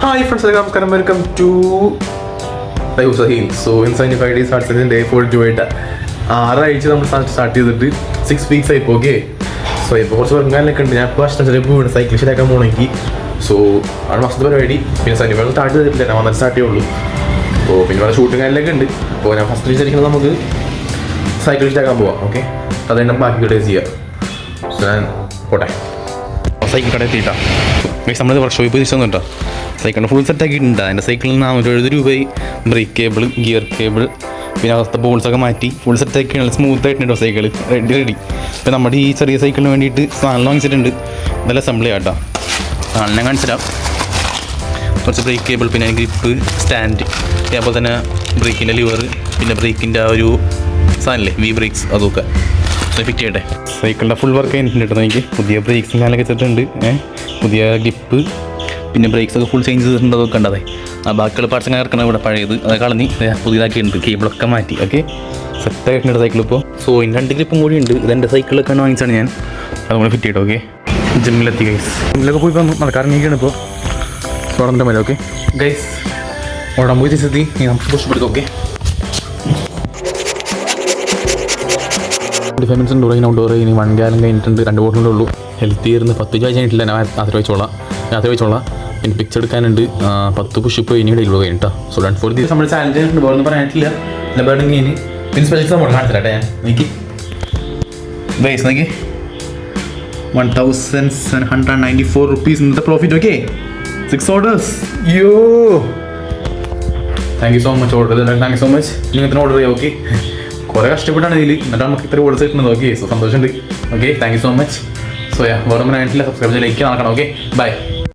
Hi friends, welcome to Life Sahil. So in 75 days starts in day 42 ആയിട്ട് 6 ആഴ്ച നമ്മൾ start ചെയ്തിട്ട് 6 weeks ആയിപ്പോൾ okay. So ഇപ്പോൾ കുറച്ച് വർക്കാനൊക്കെ ഉണ്ട്. ഞാൻ ഇപ്പോൾ അഷ്ടം ചിലപ്പോൾ സൈക്കിൾ ശരിയാക്കാൻ പോകണമെങ്കിൽ സോ ആണ് മാസത്തെ പരിപാടി. പിന്നെ സൈനിക സ്റ്റാർട്ട് ചെയ്തിട്ടില്ല, ഞാൻ വന്നിട്ട് സ്റ്റാർട്ട് ചെയ്യുള്ളൂ. അപ്പോൾ പിന്നെ വേറെ ഷൂട്ടിംഗ് കാര്യങ്ങളൊക്കെ ഉണ്ട്. അപ്പോൾ ഞാൻ ഫസ്റ്റ് വിചാരിക്കുന്നത് നമുക്ക് സൈക്കിൾ ശരിയാക്കാൻ പോവാം ഓക്കെ. അത് തന്നെ ബാക്കി കിട്ടുക ചെയ്യാം. സോ ഞാൻ പോട്ടെ സൈക്കിൾ കട എത്തിയിട്ടാ നമ്മളിത് വർക്ക്ഷോപ്പിൽ പോയി തിരിച്ചൊന്നും കേട്ടോ. സൈക്കിളിന് ഫുൾ സെറ്റ് ആക്കിയിട്ടുണ്ട്. അതിൻ്റെ സൈക്കിളിൽ 470 രൂപയായി. ബ്രേക്ക് കേബിൾ, ഗിയർ കേബിൾ, പിന്നെ അവസ്ഥ ബോൾസൊക്കെ മാറ്റി ഫുൾ സെറ്റ് ആക്കിയാണ്. സ്മൂത്ത് ആയിട്ടുണ്ടോ സൈക്കിൾ, റെഡി. ഇപ്പോൾ നമ്മുടെ ഈ ചെറിയ സൈക്കിളിന് വേണ്ടിയിട്ട് സാധനം വാങ്ങിച്ചിട്ടുണ്ട്. നല്ല അസംബ്ലി ആട്ടോ. സാധനം കാണിച്ചിടാം. കുറച്ച് ബ്രേക്ക് കേബിൾ, പിന്നെ ഗ്രിപ്പ്, സ്റ്റാൻഡ്, അതേപോലെ തന്നെ ബ്രേക്കിൻ്റെ ലിവർ, പിന്നെ ബ്രേക്കിൻ്റെ ആ ഒരു സാധനമില്ലേ വി ബ്രേക്സ്, അതൊക്കെ ഫിറ്റ് ചെയ്യട്ടെ. സൈക്കിളിൻ്റെ ഫുൾ വർക്ക് കഴിഞ്ഞിട്ടുണ്ട്. എനിക്ക് പുതിയ ബ്രേക്സും കാലൊക്കെ വെച്ചിട്ടുണ്ട്. പുതിയ ഗ്രിപ്പ്, പിന്നെ ബ്രേക്സ് ഒക്കെ ഫുൾ ചേഞ്ച് ചെയ്തിട്ടുണ്ട്. അതൊക്കെ ഉണ്ടതെ. ആ ബാക്കിയുള്ള പാർട്സ് അങ്ങനെ ഇറക്കണം. ഇവിടെ പഴയത് അത് കളഞ്ഞ് പുതിയതാക്കിയിട്ടുണ്ട്. കേബിളൊക്കെ മാറ്റി ഓക്കെ. സെറ്റായിട്ടുണ്ട് സൈക്കിൾ ഇപ്പോൾ. സോ ഇനി 2 ഗ്രിപ്പും കൂടി ഉണ്ട്. ഇതെൻ്റെ സൈക്കിളൊക്കെ വാങ്ങിച്ചാണ് ഞാൻ. അതുകൊണ്ട് ഫിറ്റ് ചെയ്തു ഓക്കെ. ജിമ്മിലെത്തി ഗൈസ്. ജിമ്മിലൊക്കെ പോയി വന്നു നടക്കാറിങ്ങിയാണ് ഇപ്പോൾ. ഓടേണ്ട മതി ഓക്കെ ഗൈസ്. ഓടാൻ പോയി തിരിച്ചെത്തി. നമുക്ക് പുഷ്പെടുക്കാം ഓക്കെ. 25 മിനിറ്റ്സ് ഉണ്ട് ഔട്ട്ഡോർ. ഇനി 1 ഗാലൻ കഴിഞ്ഞിട്ടുണ്ട്. 2 ബോട്ടിലേ ഉള്ളൂ. ഹെൽത്തി ആയിരുന്നു. 10 ചോദിച്ചു കഴിഞ്ഞിട്ടില്ല. ഞാൻ രാത്രി വെച്ചോളാം. പിന്നെ പിക്ചർ എടുക്കാനുണ്ട്. 10 പുഷിപ്പ് ഇനി ഇടയിലുള്ളൂ കഴിഞ്ഞിട്ടോ. സോ ഡൺ ഫോർ ദിവസം നമ്മൾ ചാലഞ്ച് ഉണ്ട്. വേറൊന്നും പറയാനിട്ടില്ല. എല്ലാം വേണമെങ്കിൽ ഇനി പിന്നെ സ്പെഷ്യൽ നമ്മൾ കാണിച്ചിട്ടെ. നോക്കി ഗൈസ്, നോക്കി 1794 rupees ഇന്നത്തെ പ്രോഫിറ്റ് ഓക്കെ. 6 orders. യോ thank you so much. Thank you so much. നിങ്ങൾ ഓർഡർ ചെയ്യാം ഓക്കെ. കുറേ കഷ്ടപ്പെട്ടാണ് ഇതിൽ, എന്നിട്ട് നമുക്ക് ഇത്ര ഓർഡേഴ്സ് കിട്ടുന്നത് ഓക്കെ. സോ സന്തോഷമുണ്ട് okay. Thank you so much. So വേറെ പറയാനിട്ടില്ല. സബ്സ്ക്രൈബ് ചെയ്ത് ലൈക്ക് നടക്കണം ഓക്കെ. ബൈ.